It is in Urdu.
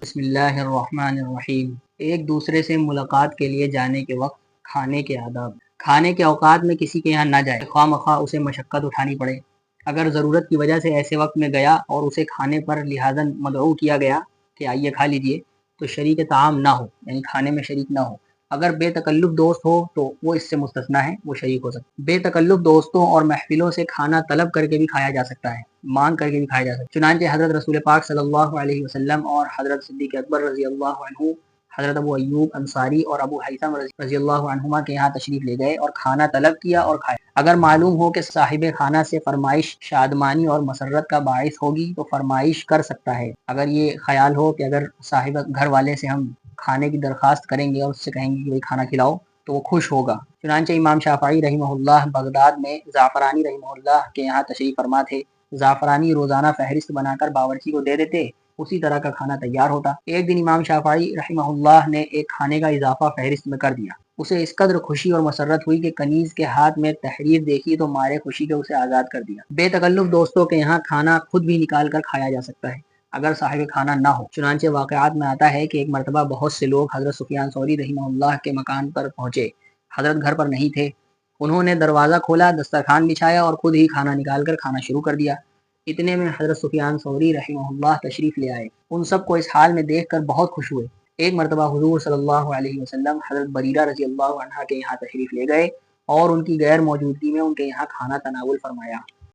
بسم اللہ الرحمن الرحیم۔ ایک دوسرے سے ملاقات کے لیے جانے کے وقت کھانے کے آداب۔ کھانے کے اوقات میں کسی کے یہاں نہ جائے، خواہ مخواہ اسے مشقت اٹھانی پڑے۔ اگر ضرورت کی وجہ سے ایسے وقت میں گیا اور اسے کھانے پر لہٰذا مدعو کیا گیا کہ آئیے کھا لیجئے، تو شریک طعام نہ ہو، یعنی کھانے میں شریک نہ ہو۔ اگر بے تکلف دوست ہو تو وہ اس سے مستثنیٰ ہے، وہ شریک ہو سکتا ہے۔ بے تکلف دوستوں اور محفلوں سے کھانا طلب کر کے بھی کھایا جا سکتا ہے، مانگ کر کے بھی کھایا جا سکتا ہے۔ چنانچہ حضرت رسول پاک صلی اللہ علیہ وسلم اور حضرت صدیق اکبر رضی اللہ عنہ، حضرت ابو ایوب انصاری اور ابو حیثم رضی اللہ عنہما کے یہاں تشریف لے گئے اور کھانا طلب کیا اور کھایا۔ اگر معلوم ہو کہ صاحب خانہ سے فرمائش شادمانی اور مسرت کا باعث ہوگی تو فرمائش کر سکتا ہے۔ اگر یہ خیال ہو کہ اگر صاحب گھر والے سے ہم کھانے کی درخواست کریں گے اور اس سے کہیں گے کہ بھائی کھانا کھلاؤ تو وہ خوش ہوگا۔ چنانچہ امام شافعی رحمہ اللہ بغداد میں زعفرانی رحمہ اللہ کے یہاں تشریف فرما تھے۔ زعفرانی روزانہ فہرست بنا کر باورچی کو دے دیتے، اسی طرح کا کھانا تیار ہوتا۔ ایک دن امام شافعی رحمہ اللہ نے ایک کھانے کا اضافہ فہرست میں کر دیا۔ اسے اس قدر خوشی اور مسرت ہوئی کہ کنیز کے ہاتھ میں تحریر دیکھی تو مارے خوشی کے اسے آزاد کر دیا۔ بے تکلف دوستوں کے یہاں کھانا خود بھی نکال کر کھایا جا سکتا ہے اگر صاحب کھانا نہ ہو۔ چنانچہ واقعات میں آتا ہے کہ ایک مرتبہ بہت سے لوگ حضرت سفیان ثوری رحمہ اللہ کے مکان پر پہنچے۔ حضرت گھر پر نہیں تھے۔ انہوں نے دروازہ کھولا، دسترخوان بچھایا اور خود ہی کھانا نکال کر کھانا شروع کر دیا۔ اتنے میں حضرت سفیان ثوری رحمہ اللہ تشریف لے آئے۔ ان سب کو اس حال میں دیکھ کر بہت خوش ہوئے۔ ایک مرتبہ حضور صلی اللہ علیہ وسلم حضرت بریرہ رضی اللہ عنہا کے یہاں تشریف لے گئے اور ان کی غیر موجودگی میں ان کے یہاں کھانا تناول فرمایا۔